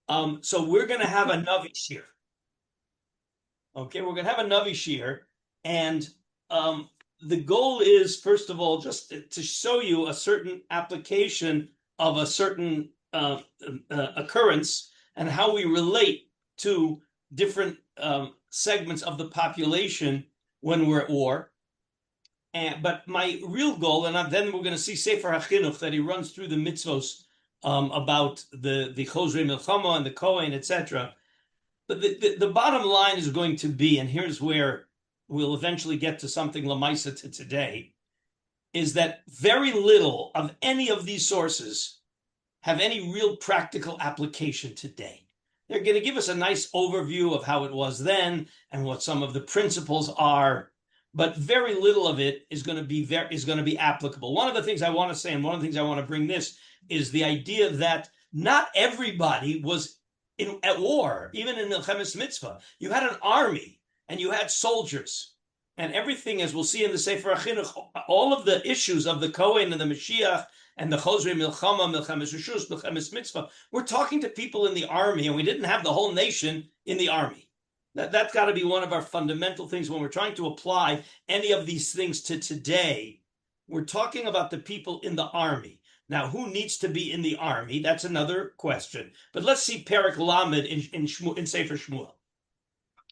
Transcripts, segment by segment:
So we're going to have a Navi Shir. Okay, we're going to have a Navi Shir, and the goal is, first of all, just to show you a certain application of a certain occurrence and how we relate to different segments of the population when we're at war. But my real goal, and then we're going to see Sefer HaChinuch that he runs through the mitzvos about the Chozrei Milchama and the Kohen, etc. But the bottom line is going to be, and here's where we'll eventually get to something Lamaisa to today, is that very little of any of these sources have any real practical application today. They're going to give us a nice overview of how it was then and what some of the principles are, but very little of it is going to be applicable. One of the things I want to say, and one of the things I want to bring this, is the idea that not everybody was at war, even in Milchemes Mitzvah. You had an army and you had soldiers, and everything, as we'll see in the Sefer HaChinuch, all of the issues of the Kohen and the Mashiach and the Chozrei Milchama, Milchemes Reshus, Milchemes Mitzvah, we're talking to people in the army, and we didn't have the whole nation in the army. That's got to be one of our fundamental things when we're trying to apply any of these things to today. We're talking about the people in the army. Now, who needs to be in the army? That's another question. But let's see Perek Lamed in Sefer Shmuel.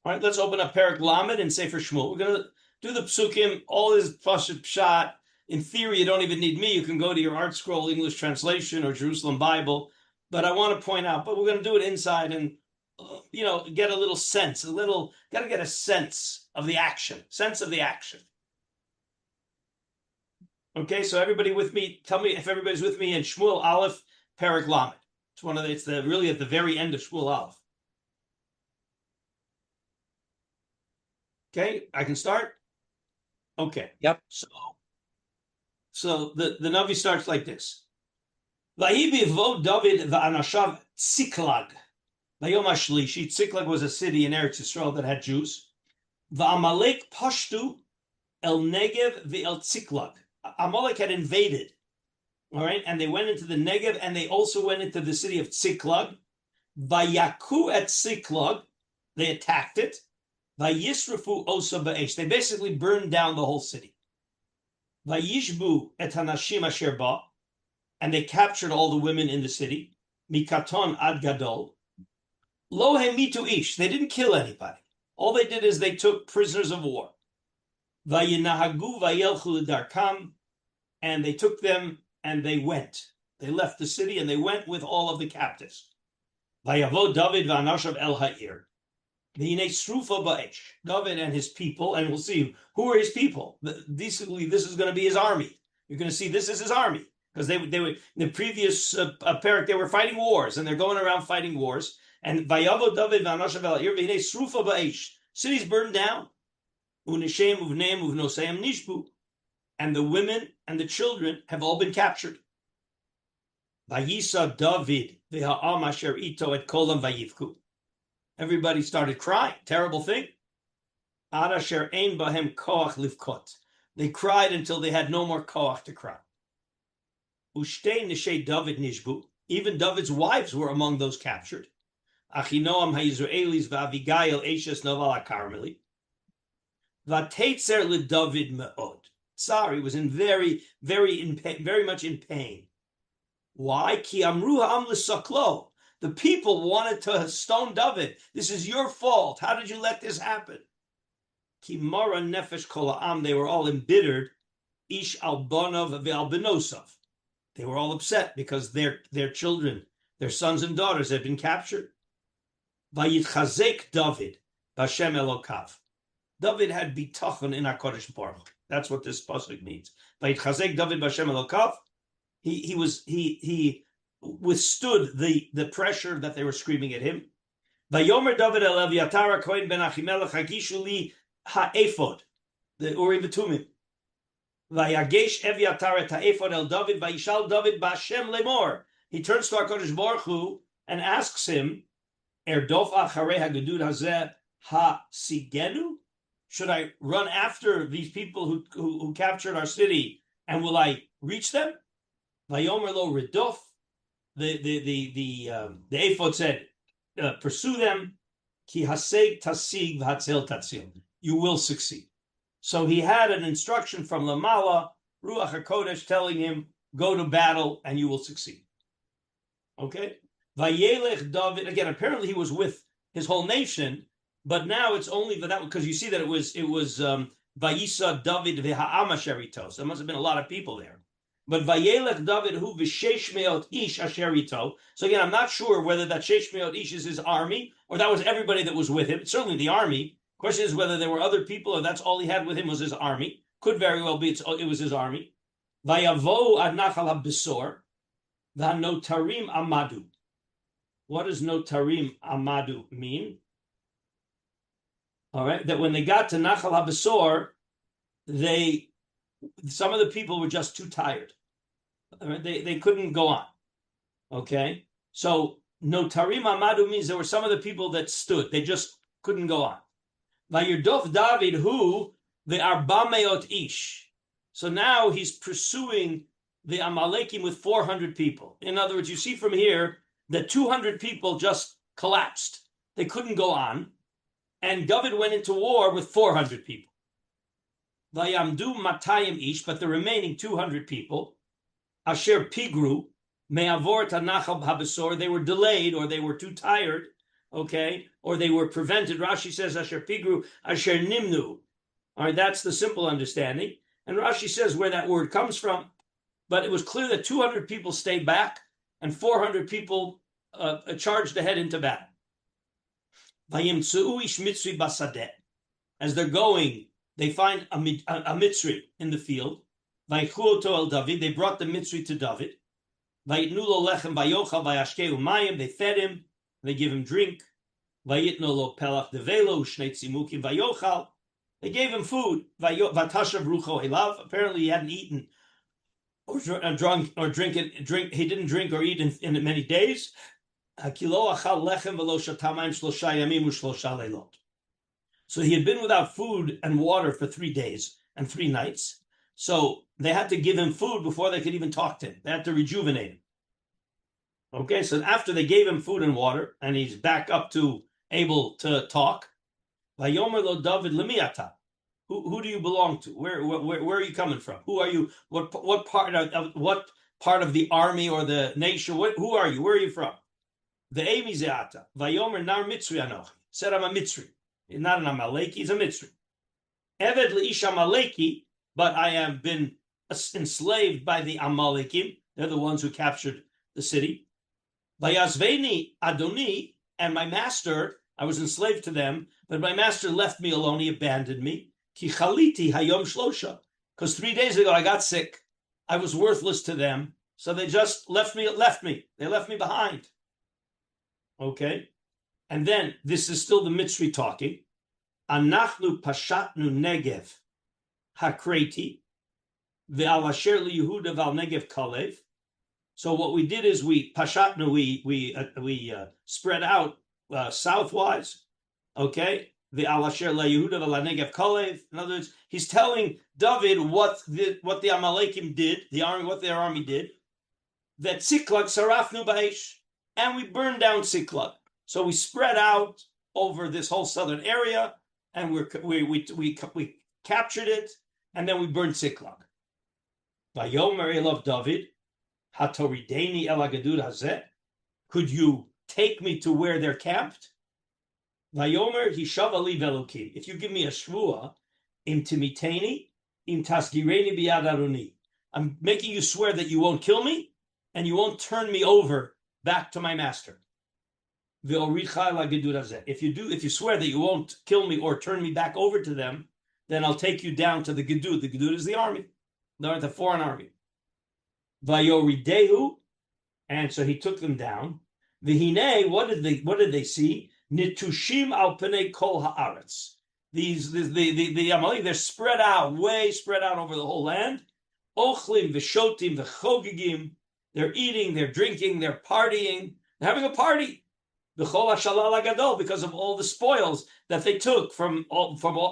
All right, let's open up Perek Lamed in Sefer Shmuel. We're going to do the psukim, all is pshat. In theory, you don't even need me. You can go to your Art Scroll English translation or Jerusalem Bible. But I want to point out, but we're going to do it inside and get a little sense, got to get a sense of the action. Okay, so everybody with me, tell me if everybody's with me in Shmuel Aleph, Perek Lamed. It's really at the very end of Shmuel Aleph. Okay, I can start? Okay. Yep. So the Navi starts like this. Vayibi vo David va'anashav Tziklag. Vayom HaShlishi. Tziklag was a city in Eretz Yisrael that had Jews. Va'amalek pashtu el Negev ve'el Tziklag. Amalek had invaded, all right, and they went into the Negev, and they also went into the city of Tziklag. Vayaku at Tziklag, they attacked it. Vayisrafu osa ba'esh, they basically burned down the whole city. Vayishbu et hanashim asher ba, and they captured all the women in the city. Mikaton ad gadol. Lo hemitu ish, they didn't kill anybody. All they did is they took prisoners of war. Vayinahagu vayelchu l'darkam, and they took them and they went. They left the city and they went with all of the captives. Vayavo David v'anashav el ha'ir. V'hinei srufa ba'esh. David and his people, and we'll see who are his people. Basically, this is going to be his army. You're going to see this is his army, because they were in the previous parak, they were fighting wars, and they're going around fighting wars. And Vayavo David v'anashav el ha'ir v'hinei srufa ba'esh. Cities burned down. Unishem uvneim uvnoseim nishbu, and the women and the children have all been captured. Vayisa David v'ha'am asher ito et kolam vayivku. Everybody started crying. Terrible thing. Ad asher ein bahem koach livkot. They cried until they had no more koach to cry. Ushtei nishei David nishbu. Even David's wives were among those captured. Achinoam ha'Yisraelis v'Avigail eshes noval ha'Karmeli. Vatetzer leDavid me'od. Sorry, was in very much in pain. Why? Ki amru ha'am l'saklo. The people wanted to stone David. This is your fault. How did you let this happen? Ki mara nefesh kol ha'am. They were all embittered. Ish al bonov ve'al benosav. They were all upset because their children, their sons and daughters, had been captured. Vayitchazek David b'Hashem Elokav. David had bitachon in HaKadosh Baruch Hu. That's what this pasuk means. Vayitchazek David b'Hashem Elokav. He withstood the pressure that they were screaming at him. Vayomer David el Eviatar Kohen ben Achimelech hagishu li ha'ephod, the Urim v'Tumim. Vayagesh Eviatar et ha'ephod el David vayishal David b'Hashem lemor. He turns to HaKadosh Baruch Hu and asks him, Erdof acharei hagedud hazeh ha'sigenu? Should I run after these people who captured our city, and will I reach them? Vayomer lo redof. The ephod said, pursue them. Ki haseg tasig v'hatzel tatzil. You will succeed. So he had an instruction from Lamala, Ruach HaKodesh, telling him, go to battle and you will succeed. Okay? Vayelech David, again, apparently he was with his whole nation, but now it's only for that, because you see that it was Vayisa David v'ha'am asherito. So there must have been a lot of people there. But Vayelech David hu v'sheish meot ish asherito. So again, I'm not sure whether that sheish meot ish is his army, or that was everybody that was with him. It's certainly the army. Question is whether there were other people, or that's all he had with him was his army. Could very well be it was his army. Vayavo ad nachal ha-besor v'hanotarim amadu. What does notarim amadu mean? All right, that when they got to Nachal HaBesor, some of the people were just too tired. All right, they couldn't go on. Okay, so notarim amadu means there were some of the people that stood. They just couldn't go on. Vayirdof David hu the arba meot ish. So now he's pursuing the Amalekim with 400 people. In other words, you see from here that 200 people just collapsed. They couldn't go on. And David went into war with 400 people. Vayamdu matayim ish, but the remaining 200 people, asher pigru, me'avor tanachal habesor, they were delayed, or they were too tired, okay, or they were prevented. Rashi says asher pigru, asher nimnu. All right, that's the simple understanding. And Rashi says where that word comes from, but it was clear that 200 people stayed back and 400 people charged ahead into battle. As they're going, they find a Mitzri in the field. They brought the Mitzri to David. They fed him. They give him drink. They gave him food. Apparently, he hadn't eaten or drunk or drink. He didn't drink or eat in many days. So he had been without food and water for 3 days and 3 nights. So they had to give him food before they could even talk to him. They had to rejuvenate him. Okay, so after they gave him food and water, and he's back up to able to talk, Vayomer lo David lemiata. Who do you belong to? Where are you coming from? Who are you? What part of the army or the nation? Who are you? Where are you from? The Amy Zeata. Vayomer nar Mitzri anoch. Said I'm a Mitzri. He's not an Amaleki, he's a Mitzri. Eved leish Amaleki, but I have been enslaved by the Amalekim. They're the ones who captured the city. Vayazveni Adoni, and my master, I was enslaved to them, but my master left me alone, he abandoned me. Ki chaliti hayom shlosha. Because 3 days ago I got sick. I was worthless to them, so they just left me. They left me behind. Okay, and then this is still the Mitzri talking. Anachnu pashatnu Negev hakreti ve'al asher liYehuda v'al Negev kalev. So what we did is we pashatnu, we spread out southwise. Okay, ve'al asher liYehuda v'al Negev kalev. In other words, he's telling David what the Amalekim did, what their army did. That Siklag sarafnu ba'esh. And we burned down Siklag. So we spread out over this whole southern area, and we captured it, and then we burned Siklag. Vayomer elav David, hatorideni el hagadud hazeh. Could you take me to where they're camped? Vayomer hishav ali velokim. If you give me a shvua, im timiteni, im tasgireni biyad aruni. I'm making you swear that you won't kill me, and you won't turn me over back to my master. If you swear that you won't kill me or turn me back over to them, then I'll take you down to the Gedud. The Gedud is the army, the foreign army. Vayoridehu, and so he took them down. Vihine, what did they see? Nitushim al penei kol haaretz. The Amalek, they're spread out over the whole land. Ochlim v'shotim v'chogigim. They're eating, they're drinking, they're partying, they're having a party. B'chol hashalal hagadol, because of all the spoils that they took from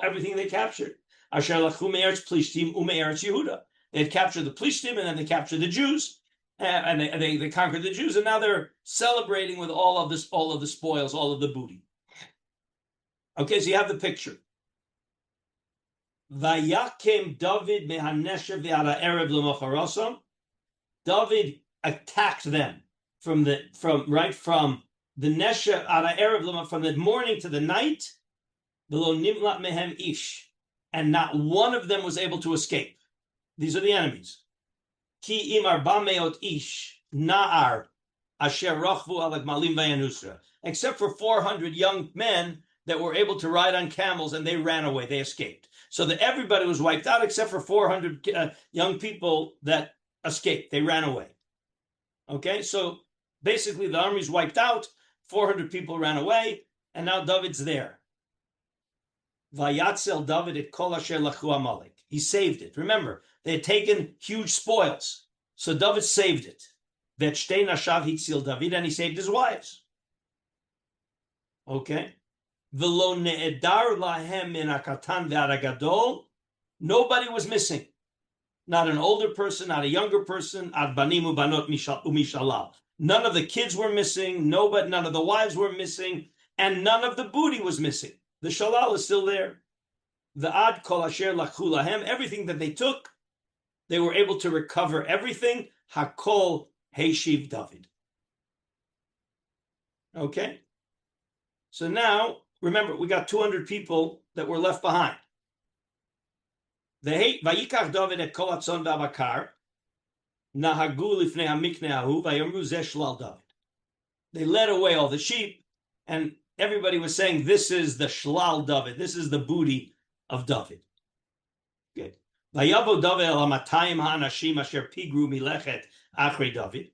everything they captured. Asher lachu me'eretz Plishtim u'me'eretz Yehuda. They had captured the Plishtim, and then they captured the Jews, and they conquered the Jews, and now they're celebrating with all of the spoils, all of the booty. Okay, so you have the picture. Vayakem David mehaneshev ve'ala erev l'mocharosam. David attacked them from the neshev ala erev from the morning to the night. V'lo nimlat mehem ish, and not one of them was able to escape. These are the enemies. Ki imar bameot ish na'ar asher rachvu ala gmalim vayanusra, except for 400 young men that were able to ride on camels, and they ran away. They escaped. So that everybody was wiped out except for 400 young people that escaped. They ran away. Okay, so basically the army's wiped out. 400 people ran away, and now David's there. Vayatzel David et kol asher lachu Amalek. He saved it. Remember, they had taken huge spoils, so David saved it. Vet shtei nashav hitzil David, and he saved his wives. Okay. V'lo ne'edar lahem min hakatan ve'ad hagadol. Nobody was missing. Not an older person, not a younger person. Ad banim ubanot umishalal. None of the kids were missing. None of the wives were missing, and none of the booty was missing. The shalal is still there. The ad kol asher lachu lahem. Everything that they took, they were able to recover everything. Hakol heishiv David. Okay. So now, remember, we got 200 people that were left behind. Vayikach David et kol hatzon v'abakar nahagu lifnei hamikneahu vayomru zeh shlal David. They led away all the sheep, and everybody was saying, this is the shlal David. This is the booty of David. Okay. Vayavo David el hamatayim ha'anashim asher pigru milechet achrei David.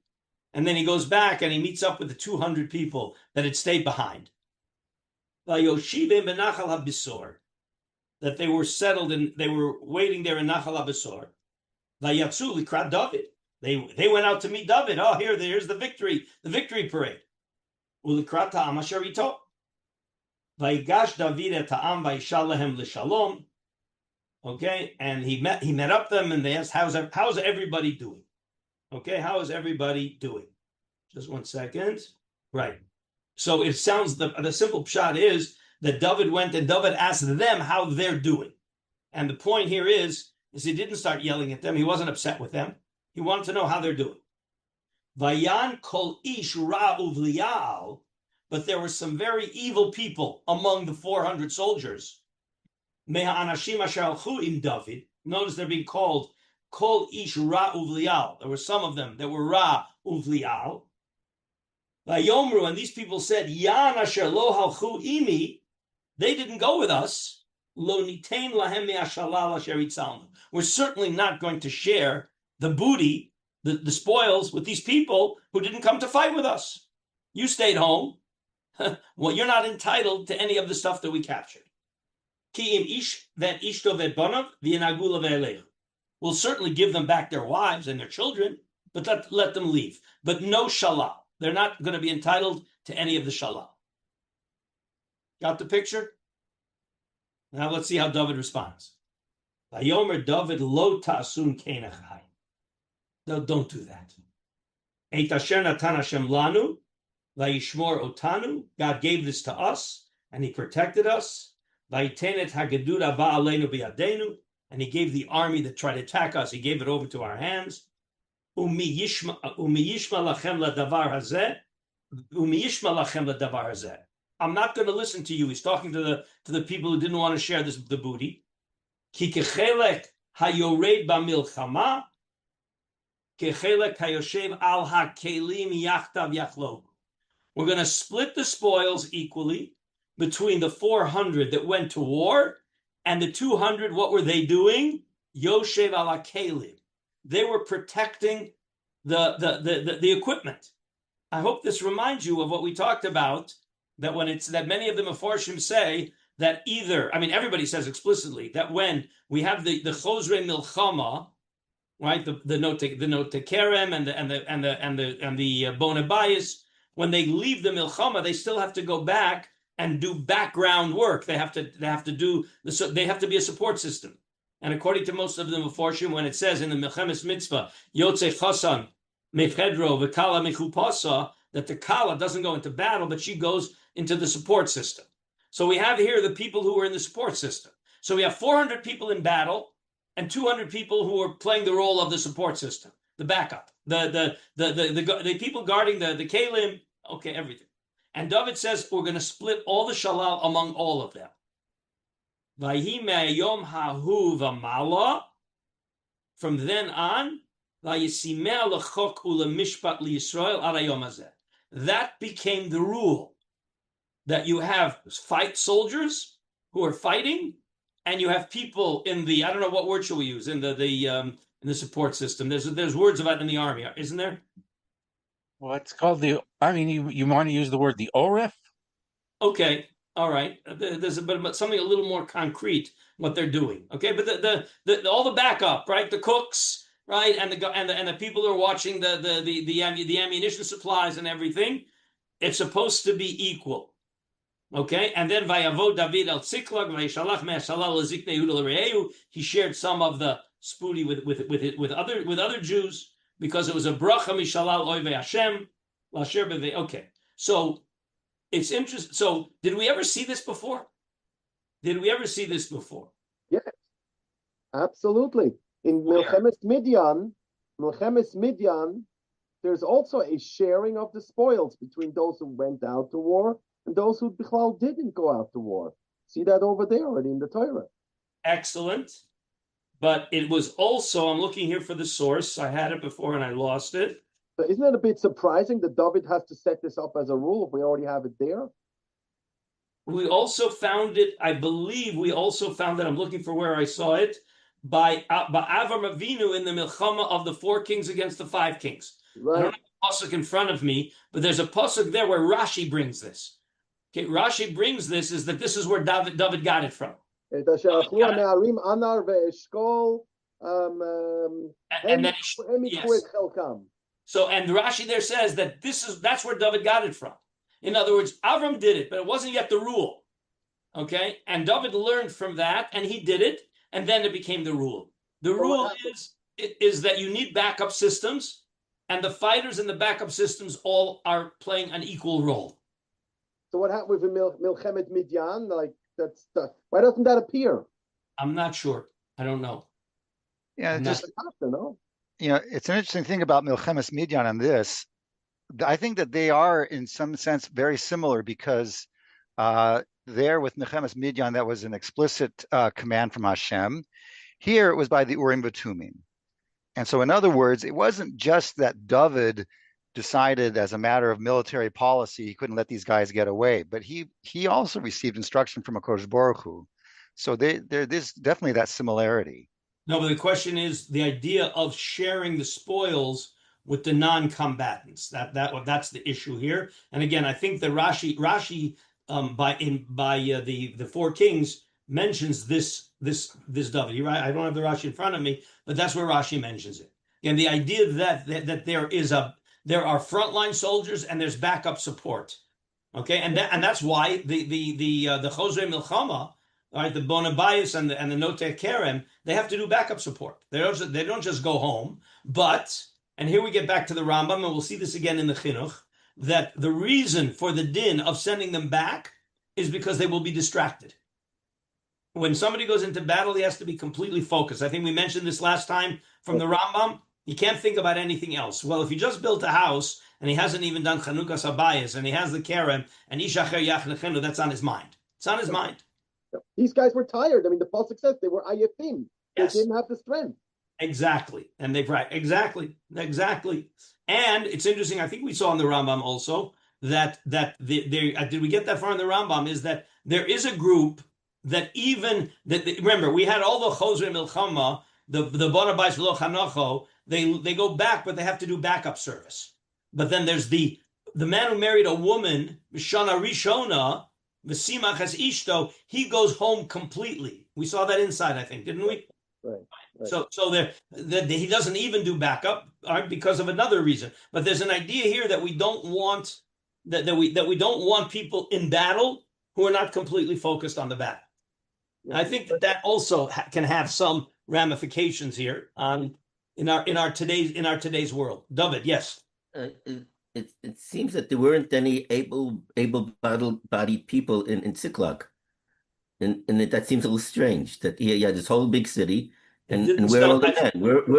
And then he goes back and he meets up with the 200 people that had stayed behind. Vayoshivim benachal habisor, that they were settled and they were waiting there in Nachal habisor. Vayatzu likrat David. They went out to meet David. Oh, here's the victory parade. Ulikrat ha'am asher ito. Vayigash David et ha'am vayishal lehem l'shalom. Okay, and he met up them, and they asked, how's everybody doing? Okay, how is everybody doing? Just 1 second. Right. So it sounds, the simple pshat is that David went and David asked them how they're doing. And the point here is he didn't start yelling at them. He wasn't upset with them. He wanted to know how they're doing. Vayan kol ish ra uvlial, but there were some very evil people among the 400 soldiers. Meha anashim asher alchu im David. Notice they're being called kol ish ra uvlial. There were some of them that were ra uvlial. Vayomru, and these people said, Yan asher lo halchu imi, they didn't go with us. Lo nitain lahem me'ashalal asher itzalnu. We're certainly not going to share the booty, the spoils, with these people who didn't come to fight with us. You stayed home. Well, you're not entitled to any of the stuff that we captured. Ki im ish vet ishto vet bonav v'yenagula ve'elechu. We'll certainly give them back their wives and their children, but let them leave. But no shalal. They're not going to be entitled to any of the shalal. Got the picture? Now let's see how David responds. Vayomer David lo ta'asun kenachai. No, don't do that. Eit asher natan Hashem lanu, vayishmor otanu. God gave this to us, and He protected us. Vayitenet hagedud haba aleinu biyadenu, and He gave the army that tried to attack us. He gave it over to our hands. Umi yishma lachem ladavar hazeh. Umi yishma lachem ladavar hazeh. I'm not going to listen to you. He's talking to the people who didn't want to share the booty. Ki kechelek hayored bamilchama, kechelek hayoshev al hakelim yachtav yachlogu. We're going to split the spoils equally between the 400 that went to war and the 200. What were they doing? Yoshev al hakelim. They were protecting the equipment. I hope this reminds you of what we talked about, that when it's that many of the Meforshim say that either, I mean, everybody says explicitly that when we have the Chosrei Milchama, right, the note to Kerem and the Bona Bayis, when they leave the Milchama, they still have to go back and do background work. They have to be a support system. And according to most of the Meforshim, when it says in the Milchemes Mitzvah, Yotzei Chasan Mefedro v'kala mechupasa, that the kala doesn't go into battle, but she goes into the support system. So we have here the people who are in the support system. So we have 400 people in battle and 200 people who are playing the role of the support system, the backup, the people guarding the kalim, okay, everything. And David says we're going to split all the shalal among all of them. From then on, that became the rule, that you have fight soldiers who are fighting, and you have people in the, I don't know what word shall we use, in the support system. There's words about it in the army, isn't there? Well, it's called you want to use the word the orif? Okay, all right. There's but something a little more concrete what they're doing. Okay, but the all the backup, right? The cooks, right, and the people who are watching the ammunition supplies and everything. It's supposed to be equal. Okay, and then Vayavod David al Tziklag Vayishalach Me'ashalal Lezikne Yehuda L'Re'eu. He shared some of the spooty with other Jews because it was a bracha mishalal oivei Hashem l'asher b'vei. Okay, so it's interesting. So did we ever see this before? Yes, absolutely. In Milchemes Midyan, there's also a sharing of the spoils between those who went out to war and those who Bichlal didn't go out to war. See that over there already in the Torah. Excellent. But it was also, I'm looking here for the source. I had it before and I lost it. So isn't it a bit surprising that David has to set this up as a rule if we already have it there? We also found it, I believe I'm looking for where I saw it, by Avram Avinu in the Milchama of the 4 kings against the 5 kings. Right. I don't have the pasuk in front of me, but there's a pasuk there where Rashi brings this. Okay, Rashi brings this, is that this is where David got it from. And then yes. So, and Rashi there says that that's where David got it from. In other words, Avram did it, but it wasn't yet the rule. Okay, and David learned from that, and he did it, and then it became the rule. The rule is that you need backup systems, and the fighters in the backup systems all are playing an equal role. So what happened with Milchemet Midyan? Like why doesn't that appear? I'm not sure. I don't know. Yeah, it's an interesting thing about Milchemes Midyan and this. I think that they are, in some sense, very similar because there with Milchemes Midyan, that was an explicit command from Hashem. Here it was by the Urim V'Tumim. And so, in other words, it wasn't just that David decided as a matter of military policy he couldn't let these guys get away, but he also received instruction from HaKadosh Baruch Hu. So there's definitely that similarity. No, but the question is the idea of sharing the spoils with the non-combatants. That's the issue here. And again, I think that Rashi by the 4 kings mentions this David. Right? I don't have the Rashi in front of me, but that's where Rashi mentions it. And the idea that there are frontline soldiers and there's backup support. Okay, and that's why the Chozrei Milchama, right, the Bonabayis and the Notei Kerem, they have to do backup support. They don't just go home. But, and here we get back to the Rambam, and we'll see this again in the Chinuch, that the reason for the din of sending them back is because they will be distracted. When somebody goes into battle, he has to be completely focused. I think we mentioned this last time from the Rambam. He can't think about anything else. Well, if he just built a house and he hasn't even done Chanukas Habayis and he has the Kerem and Ishacher Yachnechenu, that's on his mind. It's on his mind. These guys were tired. I mean, the pasuk says they were ayefim. They didn't have the strength. Exactly. And exactly. And it's interesting, I think we saw in the Rambam also that did we get that far in the Rambam, is that there is a group that remember, we had all the Chozrei Milchama, the Bonabais V'lo Chanocho, they go back, but they have to do backup service. But then there's the man who married a woman, Shana Rishona, V'simach as Ishto, he goes home completely. We saw that inside, I think, didn't we? Right. So he doesn't even do backup, right, because of another reason. But there's an idea here that we don't want that we don't want people in battle who are not completely focused on the battle. Yeah. I think that also can have some ramifications here on in our today's world. David, yes. It seems that there weren't any able-bodied people in Ziklag, and that seems a little strange. That yeah, this whole big city, and where are all the men?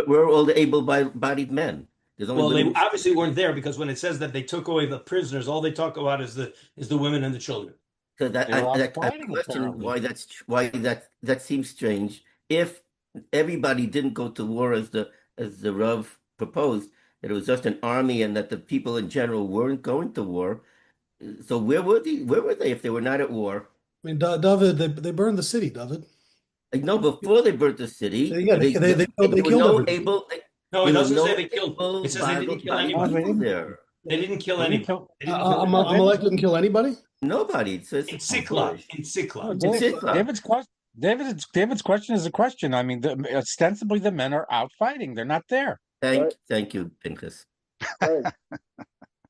Where are all the able-bodied men? There's only Well, they women. obviously weren't there because when it says that they took away the prisoners, all they talk about is the women and the children. So They were out I fighting, question apparently. why that seems strange. If everybody didn't go to war as the Rav proposed, that it was just an army and that the people in general weren't going to war. So where were they? Where were they if they were not at war? I mean, David, they burned the city, David. Like, no, before they burnt the city, Yeah, they there were killed no everybody. able. No, it There were doesn't no say they killed. It says they didn't kill able-bodied anybody. people there. They didn't kill They didn't anybody. kill- They didn't kill Amalek anybody. didn't kill anybody? Nobody. It says In Ziklag. In No, Ziklag. David's question is a question. I mean, ostensibly the men are out fighting. They're not there. Thank you, Pinchas. Right.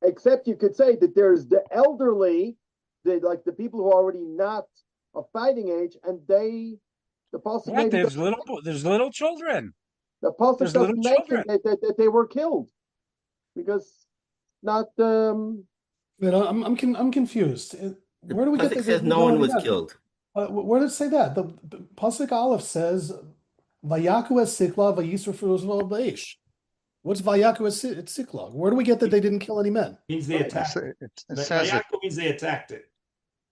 Except you could say that there's the elderly, like the people who are already not of fighting age, and the pasuk What? There's little children. the pasuk there's doesn't little mention children. that they were killed because not Wait, I'm confused. Where do we get Pasuk that? says no one was that? killed. Where does it say that? The Pasuk Aleph says, "Vayaku es Siklag vayisrafu b'eish." What's Vayaku es Siklag? Where do we get that they didn't kill any men? Means they attacked. It says it. Vayaku means they attacked it.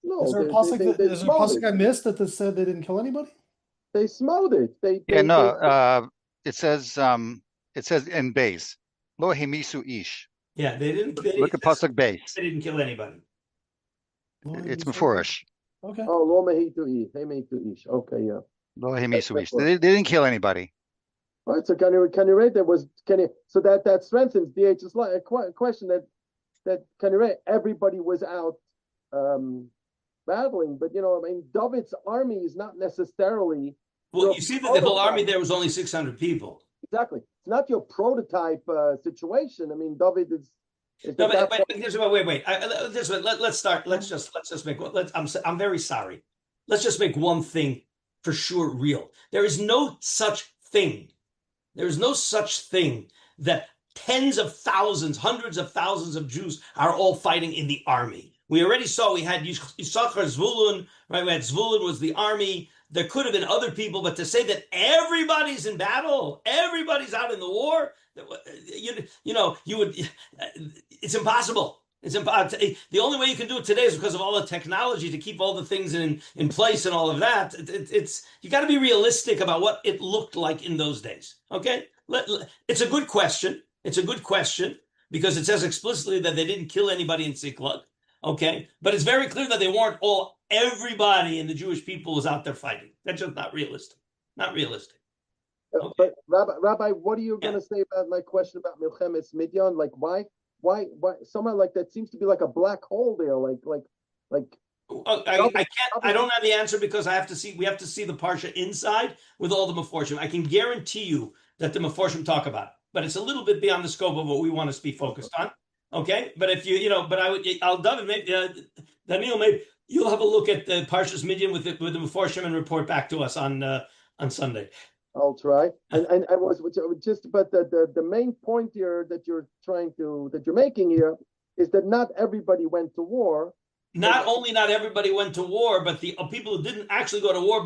no. Is there a they Pasuk is there a smote Pasuk I it. missed that said they didn't kill anybody? They smote it. Yeah, no. It says in base, lo hemisu ish. Yeah, they didn't. Look at pasuk base. They didn't kill anybody. It's meforish. Okay. Oh, lo mehitu ish. Hey mehitu ish. Okay, yeah. Lo hemisu ish. They didn't kill anybody. All right, so can you rate that so that strengthens DH's a question that can you rate everybody was out battling, but I mean David's army is not necessarily Well, you see that the whole army there was only 600 people. exactly. It's not your prototype situation. I mean, David is. No, but here's what. Wait. Let's start. Let's just make. I'm very sorry. Let's just make one thing for sure real. There is no such thing. There is no such thing that tens of thousands, hundreds of thousands of Jews are all fighting in the army. We already saw we had Yisachar, Zvulun, right? We had Zvulun was the army. There could have been other people, but to say that everybody's in battle, everybody's out in the war, you would. It's impossible. It's impossible. The only way you can do it today is because of all the technology to keep all the things in place and all of that. You got to be realistic about what it looked like in those days. Okay, it's a good question. It's a good question because it says explicitly that they didn't kill anybody in Ziklag. Okay, but it's very clear that they weren't all. Everybody in the Jewish people was out there fighting. That's just not realistic. Not realistic. Okay. But Rabbi, what are you going to say about my question about Milchemes Midyan? Like, why? Somewhere like that seems to be like a black hole there. I can't. I don't have the answer because I have to see. We have to see the parsha inside with all the meforshim. I can guarantee you that the meforshim talk about it, but it's a little bit beyond the scope of what we want to be focused on. Okay, but if I'll David, maybe Daniel, maybe you'll have a look at the Parshas Midian with the Meforshim and report back to us on Sunday. I'll try. And I was just, but the main point here that you're making here is that not everybody went to war. Not only not everybody went to war, but the people who didn't actually go to war,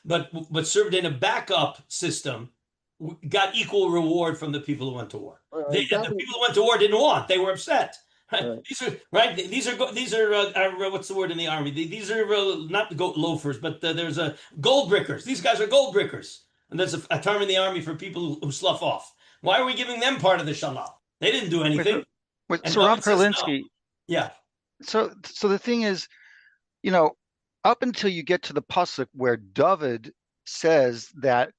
but served in a backup system, got equal reward from the people who went to war. The people who went to war didn't want; they were upset. Right. These are what's the word in the army? These are not loafers, but there's gold brickers. These guys are gold brickers, and that's a term in the army for people who slough off. Why are we giving them part of the shalal? They didn't do anything. So Rabbi Karlinsky, yeah. So the thing is, up until you get to the pasuk where David says that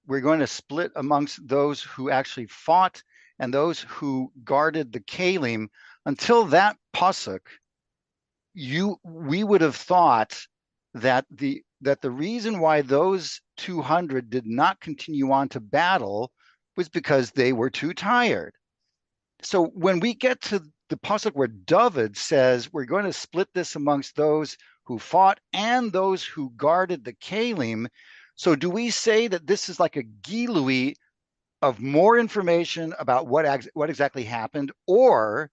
we're going to split amongst those who actually fought and those who guarded the kalim, until that pasuk, we would have thought that the reason why those 200 did not continue on to battle was because they were too tired. So when we get to the pasuk where David says we're going to split this amongst those who fought and those who guarded the kalim, so do we say that this is like a gilui of more information about what exactly happened, or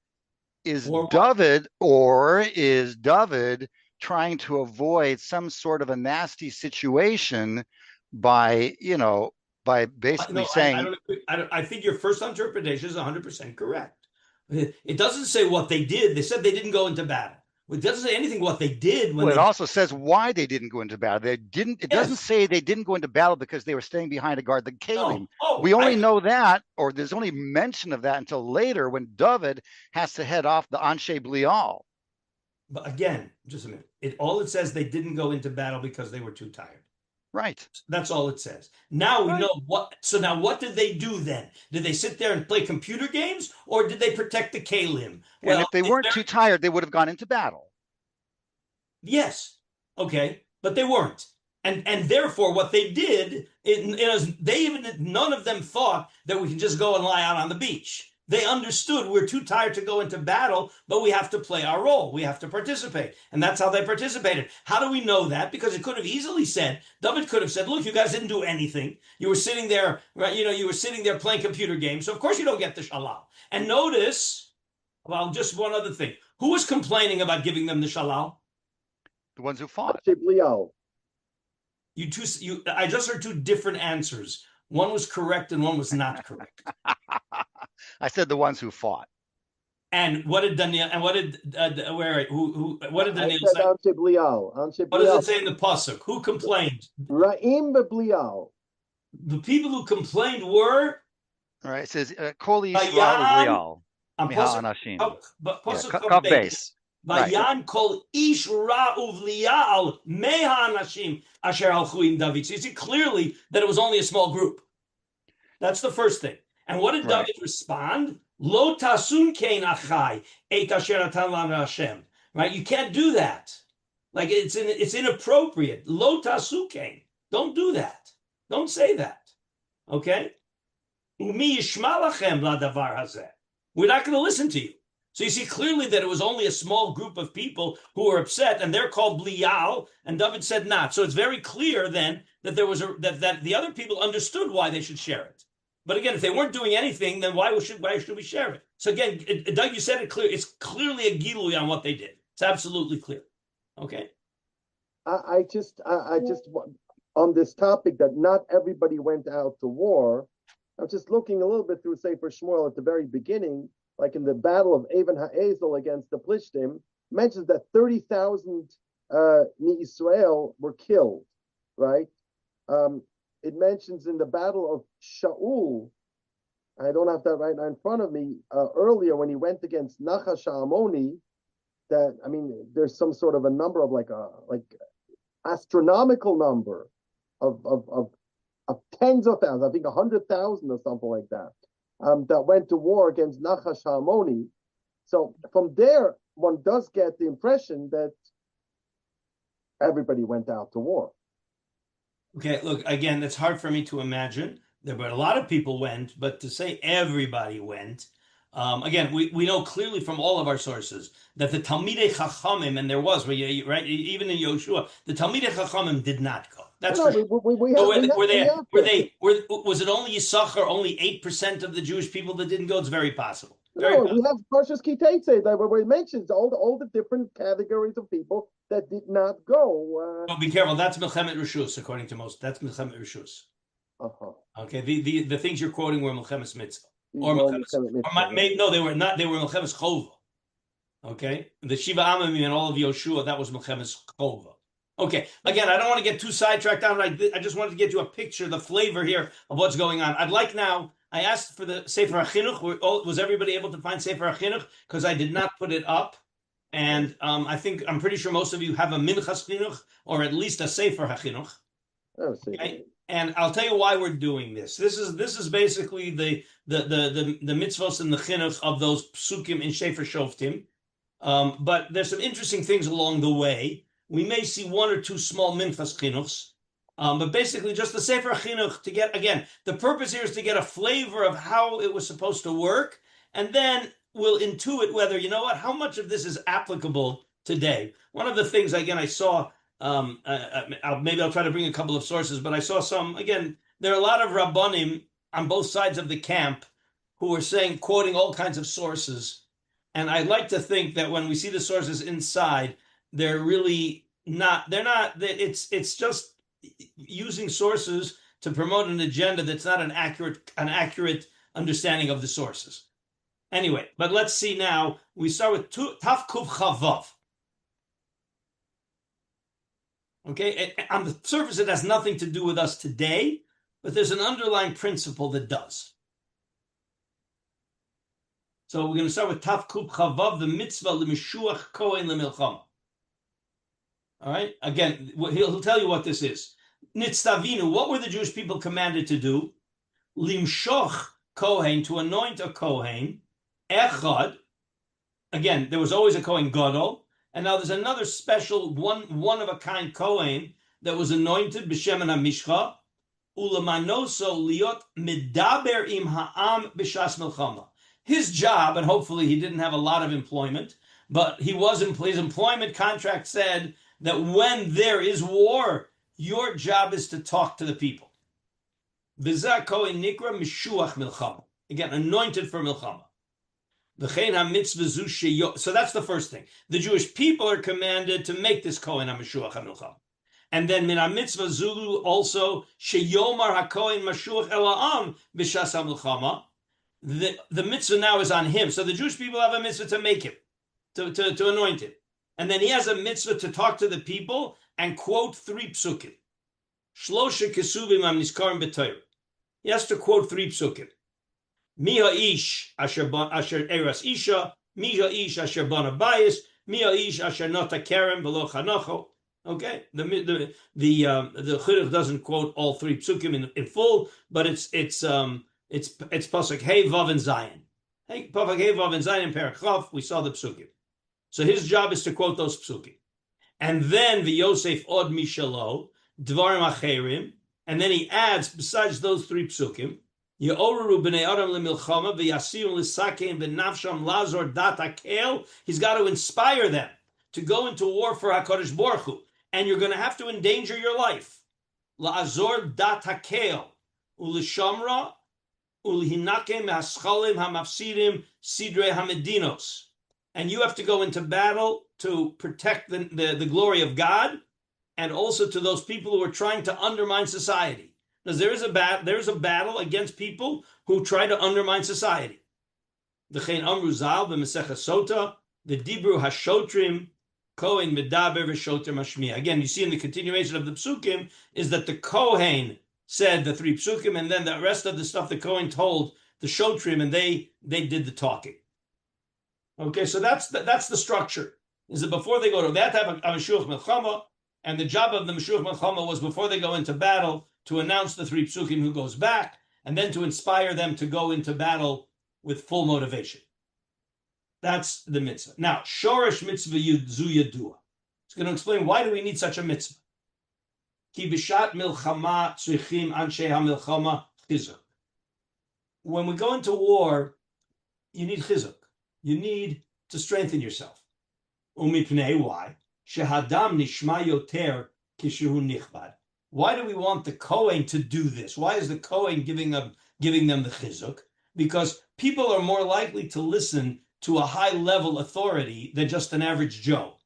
is Or David trying to avoid some sort of a nasty situation by basically saying, I don't agree. I think your first interpretation is 100% correct. It doesn't say what they did. They said they didn't go into battle. It doesn't say anything what they did when well, it they. also says why they didn't go into battle. It doesn't Yes. say they didn't go into battle because they were staying behind to guard the Kalim. No. Oh, We only know that, or there's only mention of that until later when David has to head off the Anshe Blial. But again, just a minute. All it says they didn't go into battle because they were too tired. Right. That's all it says. Now we Right. know what. So now, what did they do then? Did they sit there and play computer games, or did they protect the Kalim? And if they weren't too tired, they would have gone into battle. Yes. Okay. But they weren't. And therefore, what they did, none of them thought that we can just go and lie out on the beach. They understood we're too tired to go into battle, but we have to play our role. We have to participate. And that's how they participated. How do we know that? Because it could have easily said, David could have said, look, you guys didn't do anything. You were sitting there, right? You were sitting there playing computer games. So of course you don't get the shalal. And notice, well, just one other thing. Who was complaining about giving them the shalal? The ones who fought. I just heard two different answers. One was correct and one was not correct. I said the ones who fought. And what did Daniel? And what did what did Daniel say? What does it say in the pasuk? Who complained? Ra'im beblial. The people who complained were. All right. It says Kol Yisrael Anashim. Kav base. Vayan kol ish ra uvlial meha anashim asher halchu im David. So you see clearly that it was only a small group. That's the first thing. And what did David respond? Lo tasun kein achai et asher atan lanu Hashem. Right? You can't do that. Like it's inappropriate. Lo tasu kein. Don't do that. Don't say that. Okay? Umi yishma lachem ladavar hazeh. We're not going to listen to you. So you see clearly that it was only a small group of people who were upset, and they're called blial, and David said not. So it's very clear then that there was that the other people understood why they should share it. But again, if they weren't doing anything, then why should we share it? So again, Doug, you said it clear. It's clearly a gilui on what they did. It's absolutely clear. Okay. I just on this topic that not everybody went out to war. I was just looking a little bit through Sefer Shmuel at the very beginning, like in the battle of Avon HaEzel against the Plishtim, mentions that 30,000 Israel were killed, right? It mentions in the battle of Shaul, I don't have that right now in front of me, earlier when he went against Nachash Ammoni, that, I mean, there's some sort of a number of like astronomical number of tens of thousands, I think 100,000 or something like that, that went to war against Nachash Ammoni. So from there, one does get the impression that everybody went out to war. Okay, look, again, it's hard for me to imagine. There were a lot of people went, but to say everybody went, again, we know clearly from all of our sources that the Talmidei Chachamim, and there was, right, even in Yoshua, the Talmidei Chachamim did not go. That's for sure. Was it only Yisachar, only 8% of the Jewish people that didn't go? It's very possible. We have Parshas Kiteitzei that where it mentions all the different categories of people that did not go. Oh, be careful. That's Milchemet Rishus, according to most. That's Milchemet Rishus. Okay, the things you're quoting were Milchemet Mitzvah. Or Milchemet. No, they were not. They were Milchemet Chova. Okay, the Shiva Amamim and all of Yoshua, that was Milchemet Chova. Okay, again, I don't want to get too sidetracked on it. I just wanted to get you a picture, the flavor here of what's going on. I'd like now. I asked for the Sefer HaChinuch. Was everybody able to find Sefer HaChinuch? Because I did not put it up. And I'm pretty sure most of you have a Minchas Chinuch, or at least a Sefer HaChinuch. Okay? And I'll tell you why we're doing this. This is basically the mitzvos and the chinuch of those psukim in Sefer Shoftim. But there's some interesting things along the way. We may see one or two small Minchas Chinuchs. But basically just the Sefer HaChinuch to get, again, the purpose here is to get a flavor of how it was supposed to work, and then we'll intuit whether, how much of this is applicable today. One of the things, again, I saw, maybe I'll try to bring a couple of sources, but I saw some, again, there are a lot of Rabbanim on both sides of the camp who are saying, quoting all kinds of sources. And I like to think that when we see the sources inside, they're really not, it's just using sources to promote an agenda that's not an accurate understanding of the sources. Anyway, but let's see now. We start with Taf Kuf Chavav. Okay, on the surface, it has nothing to do with us today, but there's an underlying principle that does. So we're going to start with Taf Kuf Chavav, the mitzvah l'mishuach kohen l'milchama. All right, again, he'll tell you what this is. Nitztavinu, what were the Jewish people commanded to do? Limshoch kohen, to anoint a kohen. Echad, again, there was always a kohen gadol, and now there's another special one of a kind kohen that was anointed b'shem hamishcha ulamanoso liot medaber im ha'am b'shas milchama. His job, and hopefully he didn't have a lot of employment, but his employment contract said that when there is war, your job is to talk to the people. V'zeh kohen nikra mishuach milchama. Again, anointed for milchama. So that's the first thing. The Jewish people are commanded to make this Kohen HaMashuach HaMilchama. And then min mitzvah zulu also sheyomar hakohen mashuach elam b'shas HaMilchama. The mitzvah now is on him. So the Jewish people have a mitzvah to make him, to anoint him. And then he has a mitzvah to talk to the people and quote 3 psukim. Shlosha kesuvim amniskarim b'Torah. He has to quote 3 psukim. Mi ha'ish asher eras isha, mi ha'ish asher bana bayis, mi ha'ish asher nota kerem v'lo chanacho. Okay, the Chidush doesn't quote all 3 psukim in full, but it's pasuk hey vav and zayin. Hey, pasuk hey vav and zayin in Perek Chav, we saw the psukim. So his job is to quote those psukim, and then the Yosef od mishalo dvarim acherim, and then he adds besides those 3 psukim. He's got to inspire them to go into war for HaKadosh Baruch Hu, and you're going to have to endanger your life. La'azor dat hakel u'lishamra u'lihinakem ha'schalim ha'mafsidim sidrei ha'medinos, and you have to go into battle to protect the glory of God, and also to those people who are trying to undermine society. Because there is a battle against people who try to undermine society. The Chen Amru Zal b'Mesechah Sota, the Dibru Hashotrim, Kohen Medaber v'Shoter Mashmiya. Again, you see in the continuation of the psukim is that the Kohen said the 3 psukim, and then the rest of the stuff the Kohen told the Shotrim, and they did the talking. Okay, so that's the structure. Is that before they go to that, have a Mashuach Melchama, and the job of the Mashuach Melchama was before they go into battle to announce the 3 psukim who goes back, and then to inspire them to go into battle with full motivation. That's the mitzvah. Now, Shoresh mitzvah zu yadua. It's going to explain why do we need such a mitzvah. Ki b'shat milchama tzrichim anshe ha-milchama chizuk. When we go into war, you need chizuk. You need to strengthen yourself. Umipnei, why? Shehadam nishma yoter kishehu nichbad. Why do we want the Kohen to do this? Why is the Kohen giving them the chizuk? Because people are more likely to listen to a high-level authority than just an average Joe.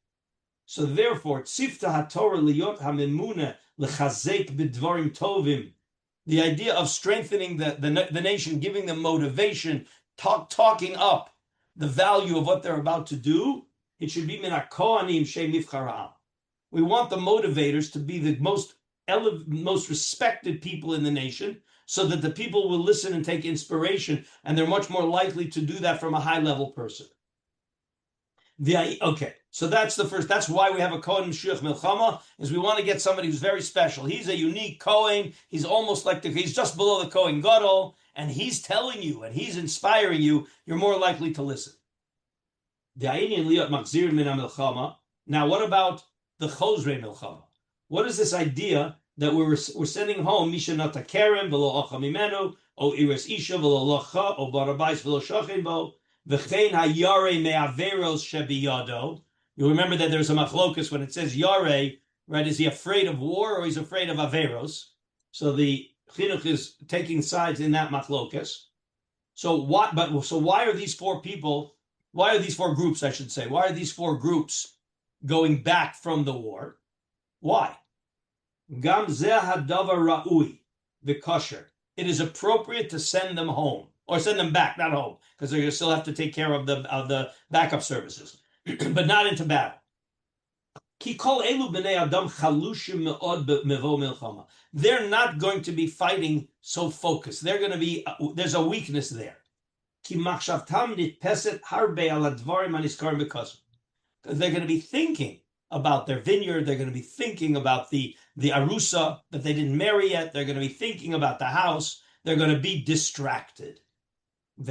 So therefore, tzifta haTorah liyot hamemuna lechazek b'dvarim tovim, the idea of strengthening the nation, giving them motivation, talking up the value of what they're about to do, it should be min hakohanim she'nivchara. We want the motivators to be the most respected people in the nation, so that the people will listen and take inspiration, and they're much more likely to do that from a high-level person. Okay, so that's the first. That's why we have a Kohen Mashiach Milchama, is we want to get somebody who's very special. He's a unique Kohen. He's almost like he's just below the Kohen Gadol, and he's telling you and he's inspiring you. You're more likely to listen. Now, what about the Chosrei Milchama? What is this idea that we're sending home Misha Nata Kerem v'lo Acha Mimenu, O Iris Isha v'lo Locha, O Barabais v'lo Shochin Bo, V'chein HaYarei Me'averos Shebiyado. You remember that there's a machlokus when it says Yarei, right? Is he afraid of war or he's afraid of Averos? So the chinuch is taking sides in that machlokes. So what? But so why are these four people? Why are these four groups? I should say. Why are these four groups going back from the war? Why? Gam zeh hadavar ra'ui v'kosher. It is appropriate to send them home or send them back, not home, because they're going to still have to take care of the backup services, but not into battle. They're not going to be fighting so focused. They're going to be, there's a weakness there. Because they're going to be thinking about their vineyard. They're going to be thinking about the arusa that they didn't marry yet. They're going to be thinking about the house. They're going to be distracted. And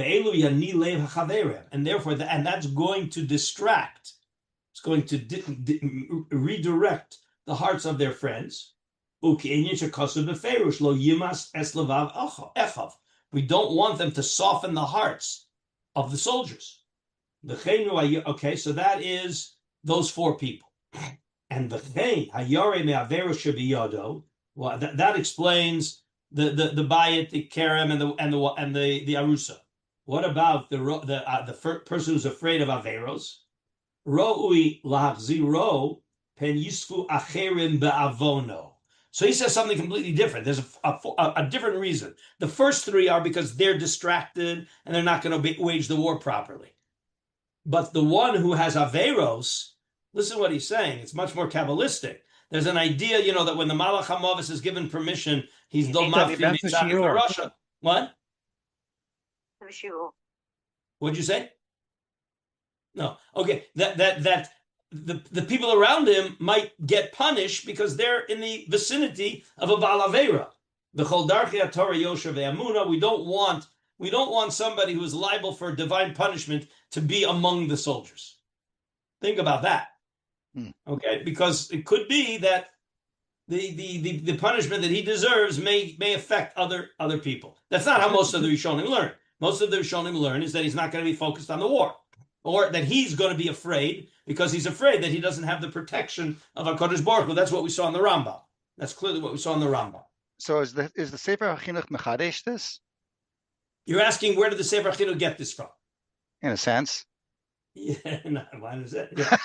therefore, and that's going to distract. It's going to redirect the hearts of their friends. We don't want them to soften the hearts of the soldiers. Okay, so that is those four people. And well, that explains the bayit, the kerem, and the arusa. What about the person who's afraid of averos? Ro'ui lahachziro pen yisfu acherim be'avono. So he says something completely different. There's a different reason. The first three are because they're distracted and they're not going to wage the war properly. But the one who has averos, listen to what he's saying. It's much more Kabbalistic. There's an idea, that when the Malach HaMavis is given permission, he's lo mafri mitzvah Russia. What? What'd you say? No. Okay. That the people around him might get punished because they're in the vicinity of a Baal Aveira. The Chol Darchei HaTorah Yosher Ve'amuna. We don't want somebody who is liable for divine punishment to be among the soldiers. Think about that. Okay, because it could be that the punishment that he deserves may affect other people. That's not how most of the Rishonim learn. Most of the Rishonim learn is that he's not going to be focused on the war, or that he's going to be afraid because he's afraid that he doesn't have the protection of HaKadosh Baruch Hu. That's what we saw in the Rambam. That's clearly what we saw in the Rambam. So is the Sefer HaChinuch mechadesh this? You're asking where did the Sefer HaChinuch get this from? In a sense. Yeah, no, why is that? Yeah.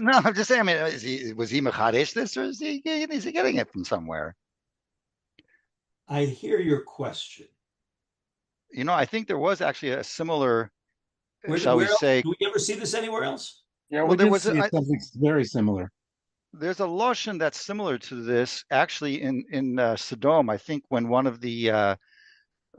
No, I'm just saying. I mean, was he mechadesh this, or is he getting it from somewhere? I hear your question. I think there was actually a similar. Where shall we say? Do we ever see this anywhere else? Yeah, well, there was something very similar. There's a loshon that's similar to this, actually, in Sodom. I think when one of the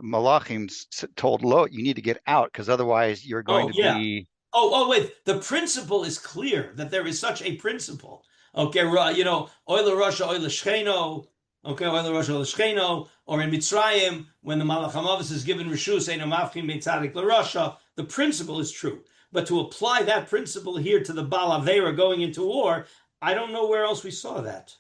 Malachim told Lot, you need to get out because otherwise you're going to be. Oh, wait. The principle is clear that there is such a principle. Okay, oile Russia, oile Shcheno. Okay, oile Russia, oile Shcheno. Or in Mitzrayim, when the Malach HaMavis is given Rishus, Eino Mafkim Beitzadik LaRusha, the principle is true. But to apply that principle here to the Baal Aveira going into war, I don't know where else we saw that.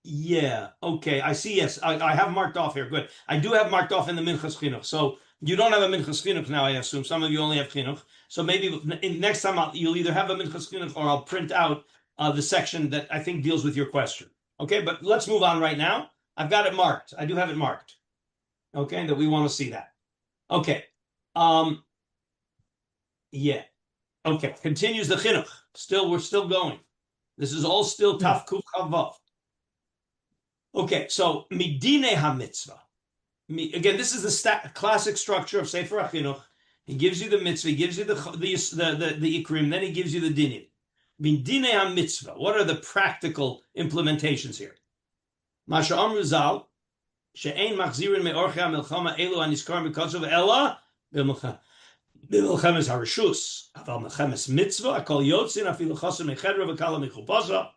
Yeah, okay, I see, yes. I have marked off here, good. I do have marked off in the Minchas Chinuch. So you don't have a Minchas Chinuch now, I assume. Some of you only have Chinuch. So maybe next time you'll either have a Minchas Chinuch or I'll print out the section that I think deals with your question. Okay, but let's move on right now. I've got it marked. I do have it marked. Okay, that we want to see that. Okay. Yeah. Okay, continues the Chinuch. We're still going. This is all still Taf Kuf Chavav. Okay, so Midine HaMitzvah. Again, this is the classic structure of Sefer HaChinuch. He gives you the mitzvah, he gives you the ikrim, then he gives you the dinim. Midine HaMitzvah. What are the practical implementations here? Masha Amru Zal, she'ein machzirin me'orchei ha'milchama elu haniskar mikotzav ela b'milchemes harishus. Aval milchemes mitzvah, akol yotzin afilu chaser mechedra v'kala michupasa.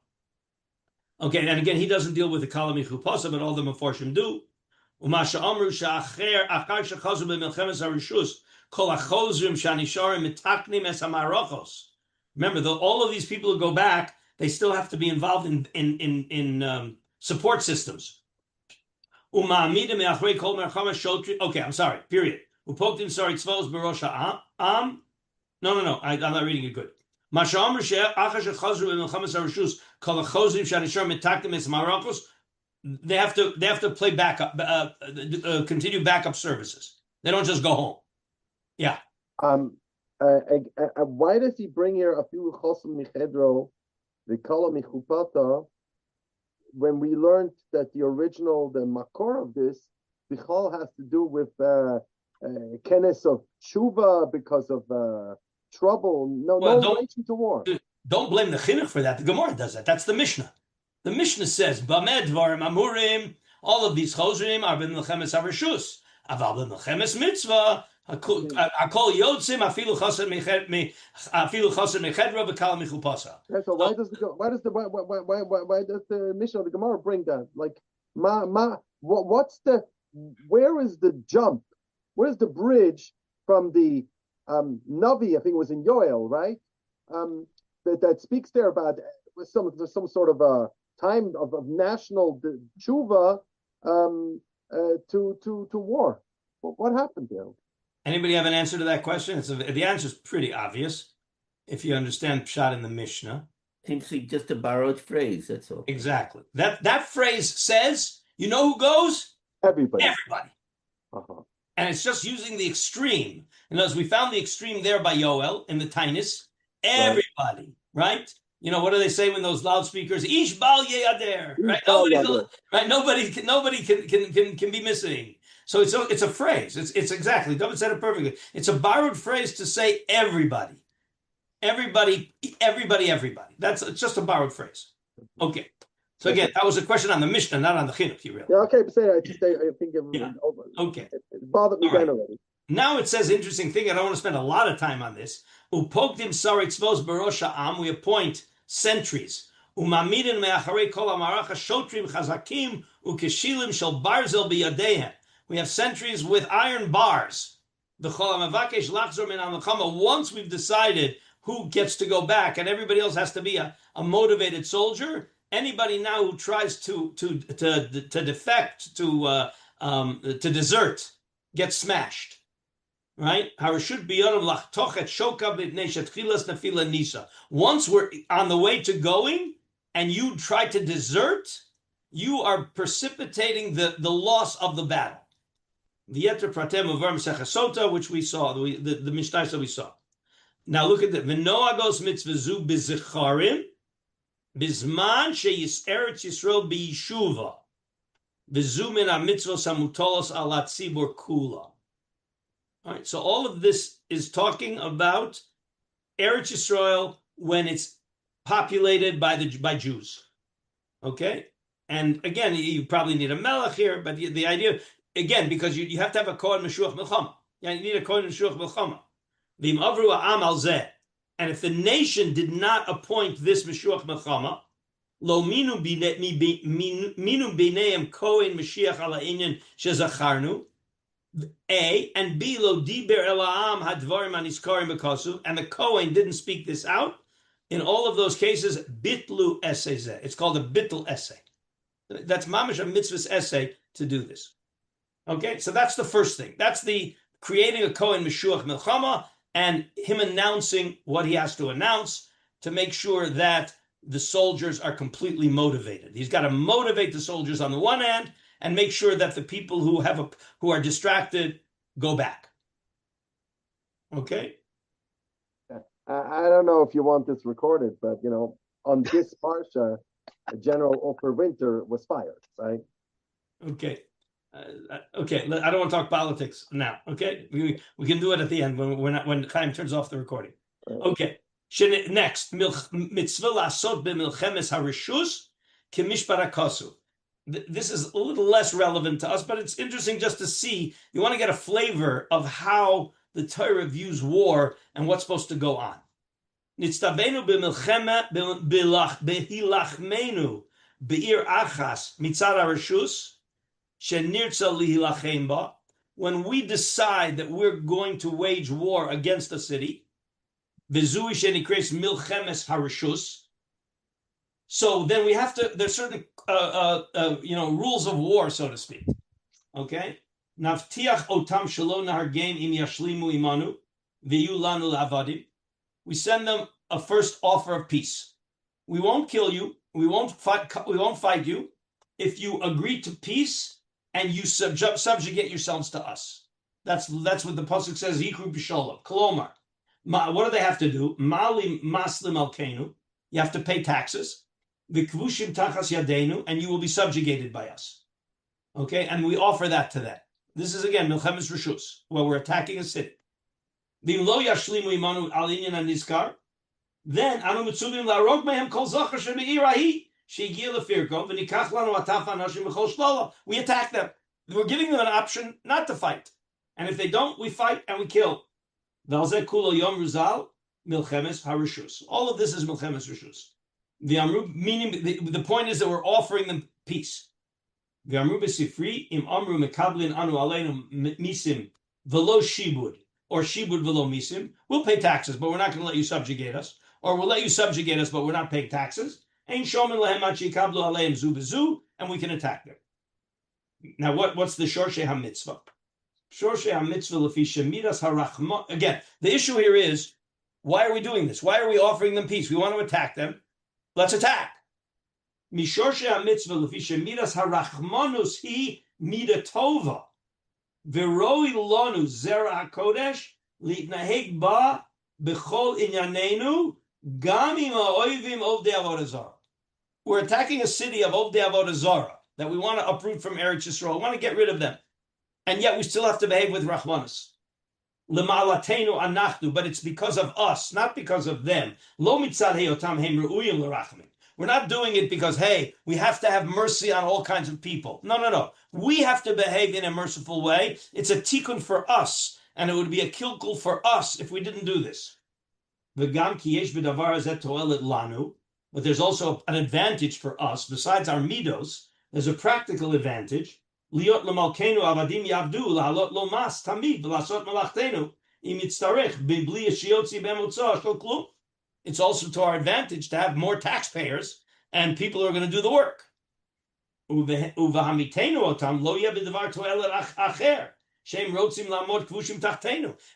Okay, and again, he doesn't deal with the kala michupasa, but all the meforshim do. Umasha amru she'achar shechazu b'milchemes harishus kol achozrim she'anisharim mitaknim es hamarochos. Remember, all of these people who go back, they still have to be involved in support systems. Okay, I'm sorry. Period. No, I'm not reading it good. They have to play backup, continue backup services. They don't just go home. Yeah. Why does he bring here a few chosim michedro, the kala michupata, when we learned that the makor of this, bichal has to do with kenes of tshuva because of trouble, no relation to war. Don't blame the chinuch for that. The Gemara does that. That's the Mishnah. The Mishnah says, "Bamed dvarim amurim." All of these chosrim are b'milchemes harishus. Aval b'milchemes mitzvah. Akol yotzim afilu chaser mechedra v'kal michupasa. So why does the Mishnah of the Gemara bring that? Like, where is the jump? Where's the bridge from the Navi? I think it was in Yoel, right? That speaks there about some sort of a time of national tshuva to war. What happened there? Anybody have an answer to that question? The answer is pretty obvious if you understand pshat in the Mishnah. Seems like just a borrowed phrase. That's all. Exactly. That phrase says, you know who goes? Everybody. Everybody. And it's just using the extreme. And as we found the extreme there by Yoel in the Tainus, everybody, right? You know, what do they say when those loudspeakers? Ish bal ye'ader, right? Nobody can be missing. So it's a phrase. It's exactly. David said it perfectly. It's a borrowed phrase to say everybody. It's just a borrowed phrase. Okay. So again, that was a question on the Mishnah, not on the Chinuch. You realize? Yeah. Okay. But say I think okay. It bothered me then already. Now it says interesting thing. I don't want to spend a lot of time on this. Upokdim saritzvos barosha am. We appoint sentries. Umamidin me'acharei kol hamaracha shotrim chazakim ukeshilim shel barzel biyadehem. We have sentries with iron bars. The chol hamavakesh lachzor min hamilchama. Once we've decided who gets to go back, and everybody else has to be a motivated soldier. Anybody now who tries to defect, to desert, gets smashed. Right? Once we're on the way to going and you try to desert, you are precipitating the loss of the battle. Which we saw, the Mishnah that we saw. Now look at that. V'noagos mitzvazu b'zicharim bizman sheyis eretz Yisrael b'yishuva v'zu min ha-mitzvos hamutolos ala tzibur kula. All right, so all of this is talking about Eretz Yisrael when it's populated by Jews. Okay, and again, you probably need a melech here, but the idea again because you have to have a kohen meshuach milchama. Yeah, you need a kohen meshuach milchama. V'im avru ha'am al zeh, and if the nation did not appoint this meshuach milchama, lo minu b'neim kohen meshiach ala inyan shezacharnu. A and B lo diber ela'am hadvarim aniskarim b'kasu, and the Kohen didn't speak this out. In all of those cases, bitlu essay. It's called a bitl essay. That's mamash a mitzvah's essay to do this. Okay, so that's the first thing. That's the creating a Kohen meshuach milchama and him announcing what he has to announce to make sure that the soldiers are completely motivated. He's got to motivate the soldiers on the one hand, and make sure that the people who are distracted go back. Okay? I don't know if you want this recorded, but on this parsha, General Ofer Winter was fired, right? Okay. Okay. I don't want to talk politics now. Okay, we can do it at the end when Chaim turns off the recording. Okay. Next, mitzvah lasot b'milchemes harishus k'mishpat hakasu. This is a little less relevant to us, but it's interesting just to see. You want to get a flavor of how the Torah views war and what's supposed to go on. Nitztavenu b'hilachmenu be'ir achas mitzad harishus shenirtza lihilachem ba. When we decide that we're going to wage war against a city, v'zui shenikres milchemes harishus. So then we have to. There's certain rules of war, so to speak. Okay. Navtiach otam shelo nahargem im yashlimu imanu v'yu lanu la'avadim. We send them a first offer of peace. We won't kill you. We won't fight you, if you agree to peace and you subjugate yourselves to us. That's what the pasuk says. Yikru b'sholom. Kolomar. What do they have to do? Mali maslim alkenu. You have to pay taxes. V'kvushim tachas yadenu, and you will be subjugated by us. Okay, and we offer that to them. This is again milchemes reshus, where we're attacking a city. V'im lo yashlimu imanu al inyan anizkar. Then anu mitzuvim la'arog mehem kol zocher shebe'irahi she'giel lefirko v'nikach lanu ataf anashim v'chol shlola. We attack them. We're giving them an option not to fight, and if they don't, we fight and we kill. V'alzeh kulo yom ruzal milchemes harishus. All of this is milchemes reshus. The amru, meaning the point is that we're offering them peace. The amru b'sifri im amru mekablin anu aleinu misim v'lo shibud, or shibud v'lo misim. We'll pay taxes, but we're not going to let you subjugate us. Or we'll let you subjugate us, but we're not paying taxes. Ein shomin lehem achi kablu aleim zu b'zu, and we can attack them. Now, what's the shorshe ha-mitzvah? Shorshe ha-mitzvah lefi shemiras harachma. Again, the issue here is, why are we doing this? Why are we offering them peace? We want to attack them. Let's attack. Mishorshe ha-mitzvah lefi shemiras harachmanus hi mida tova. V'roi lonu zera hakodesh litnaheg ba b'chol inyanenu gam im ha'oivim ovdei avodah zarah. We're attacking a city of ovdei avodah zarah that we want to uproot from Eretz Yisrael. We want to get rid of them. And yet we still have to behave with rachmanus. L'ma'alatenu anachnu, but it's because of us, not because of them. Lo mitzad heyotam hem re'uyim l'rachmin. We're not doing it because, hey, we have to have mercy on all kinds of people. No. We have to behave in a merciful way. It's a tikkun for us, and it would be a kilkul for us if we didn't do this. V'gam ki yesh b'davar hazeh to'elet lanu, but there's also an advantage for us, besides our midos, there's a practical advantage. Liot l'malkeinu avadim yavdu, la'alot lo mas tamid, v'lasot malachtenu, im yitztarech, b'bli yeshiyotzi b'emutza shel klum. It's also to our advantage to have more taxpayers and people who are going to do the work. Uvahamitenu otam lo yeh b'davar to'elet acher.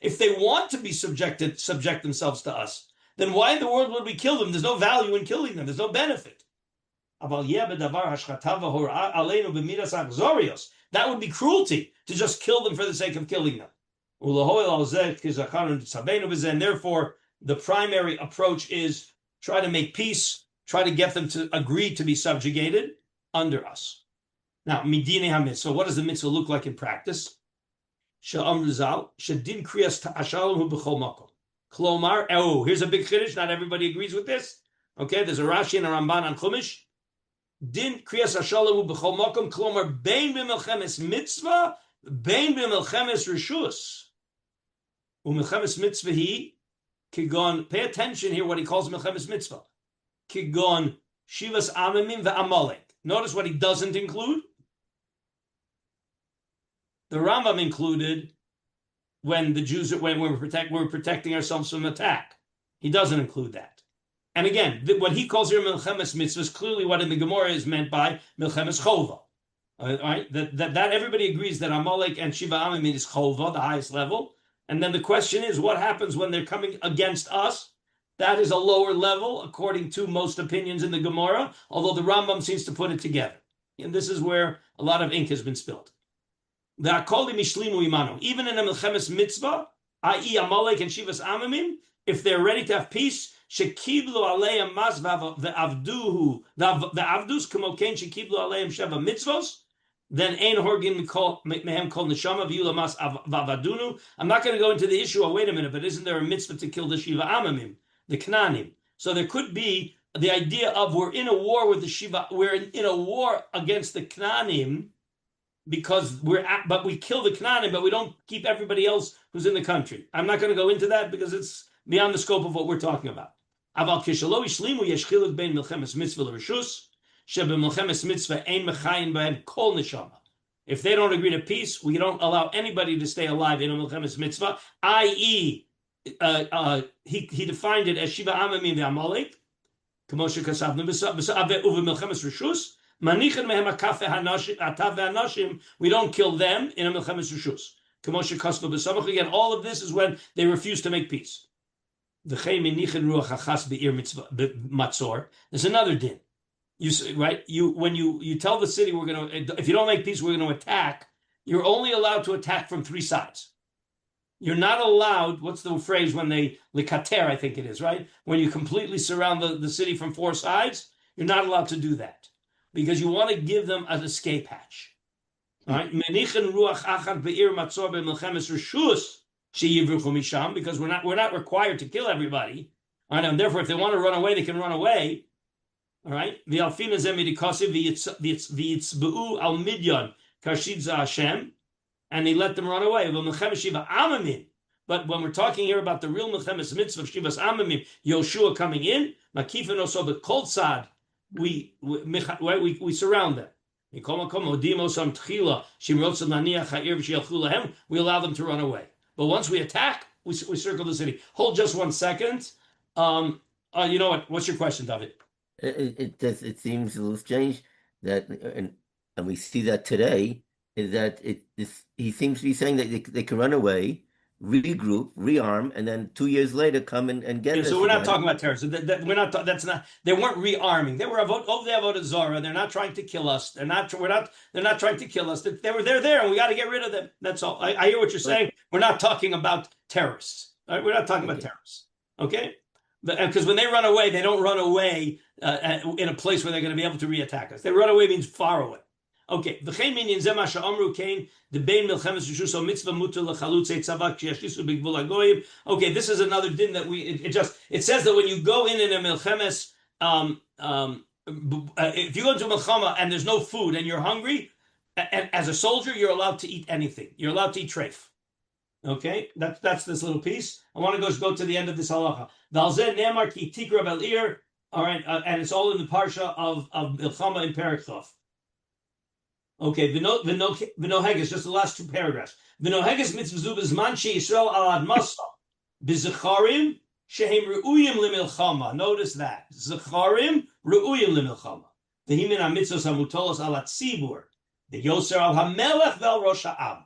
If they want to be subject themselves to us, then why in the world would we kill them? There's no value in killing them. There's no benefit. That would be cruelty to just kill them for the sake of killing them. And therefore, the primary approach is try to make peace, try to get them to agree to be subjugated under us. Now, midine ha-mitzvah. So what does the mitzvah look like in practice? Here's a big chiddush. Not everybody agrees with this. Okay, there's a Rashi and a Ramban on Chumash. Din kriyas hashalom b'chol makom klomar bein b'melchemes mitzvah bein b'melchemes reshus. U'melchemes mitzvah he kigon. Pay attention here. What he calls melchemes mitzvah. Kigon shivas amimim ve'amalek. Notice what he doesn't include. The Rambam included when the Jews, when we're protecting ourselves from attack. He doesn't include that. And again, what he calls here milchemes mitzvah is clearly what in the Gemara is meant by milchemes chova. All right, that everybody agrees that Amalek and Shiva Amim is chova, the highest level. And then the question is, what happens when they're coming against us? That is a lower level, according to most opinions in the Gemara, although the Rambam seems to put it together. And this is where a lot of ink has been spilled. The akoli mishlimu imanu. Even in a milchemes mitzvah, i.e. Amalek and Shivas Amimim, if they're ready to have peace, shekiblu aleim mas ve'avduhu, ve'avdus kamoken shekiblu aleim sheva mitzvos, then ein horgin mehem kol neshama v'yula mas v'avadunu. I'm not going to go into the issue of, wait a minute, but isn't there a mitzvah to kill the Shiva Amimim, the Knanim? So there could be the idea of we're in a war with the Shiva, we're in a war against the Knanim, because but we kill the Knanim, but we don't keep everybody else who's in the country. I'm not going to go into that because it's beyond the scope of what we're talking about. Aval kishalo ishlimu yesh chiluk bein milchemes mitzvah l'reshus shebe milchemes mitzvah ein mechayin behem kol neshama. If they don't agree to peace, we don't allow anybody to stay alive in a milchemes mitzvah. I.e., he defined it as Shiva Amimim ve'Amalek, k'mo shekasavnu b'sa'ave uve milchemes reshus. We don't kill them in a milchemes reshus. Again, all of this is when they refuse to make peace. There's another din. When you tell the city we're going to, if you don't make peace, we're going to attack. You're only allowed to attack from three sides. You're not allowed. What's the phrase when they likater? I think it is right. When you completely surround the city from four sides, you're not allowed to do that because you want to give them an escape hatch. All right, because we're not required to kill everybody. All right, and therefore, if they want to run away, they can run away. All right, and he let them run away. But when we're talking here about the real Milchemes Mitzvah of Shivas Amamim, Yoshua coming in, Makifin also the Kol Sad, we surround them. We allow them to run away. But once we attack, we circle the city. Hold just 1 second. You know what? What's your question, David? It seems a little strange that, and we see that today, is that he seems to be saying that they can run away, regroup, rearm, and then 2 years later come and get us. So we're not talking about terrorism. We're not. That's not. They weren't rearming. They were avodah zara. They're not trying to kill us. They're not trying to kill us. They're there, and we got to get rid of them. That's all. I hear what you're saying. We're not talking about terrorists. Right? We're not talking about terrorists. Okay. Because when they run away, they don't run away in a place where they're going to be able to reattack us. They run away means far away. Okay. Okay, this is another din that it says that when you go in a milchemes, if you go into a milchama and there's no food and you're hungry, and as a soldier, you're allowed to eat anything. You're allowed to eat treif. Okay, that's this little piece. I want to go to the end of this halacha. All right, and it's all in the parsha of milchama in Perek Chof. Okay, v'noheges, just the last two paragraphs. V'noheges mitzvah b'zman she'Yisrael al admasa b'zecharim shehem re'uyim lemilchama. Notice that zecharim re'uyim lemilchama. V'himin hamitzvos hamutolos al hatzibur v'yoser al hamelech v'al rosh ha'am.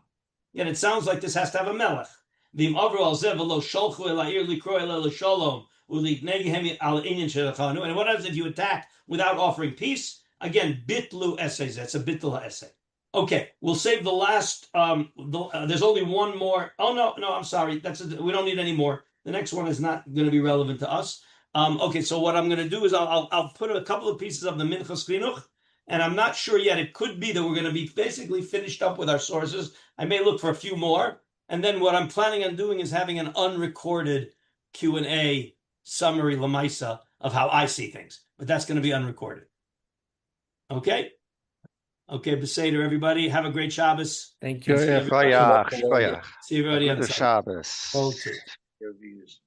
Yet it sounds like this has to have a melech. V'im avru al zev v'lo sholchu el ha'ir likro el l'sholom u'litnegehem al inyan shelachanu. And what happens if you attack without offering peace? Again, bitlu essays. That's a bitlu essay. Okay, we'll save the last. There's only one more. Oh no, I'm sorry. We don't need any more. The next one is not going to be relevant to us. Okay, so what I'm going to do is I'll put a couple of pieces of the Minchas Chinuch, and I'm not sure yet. It could be that we're going to be basically finished up with our sources. I may look for a few more, and then what I'm planning on doing is having an unrecorded Q&A summary lamaisa of how I see things, but that's going to be unrecorded. Okay, Beseder, everybody. Have a great Shabbos. Thank you. Shkoyach. See everybody on Shabbos. Shabbos.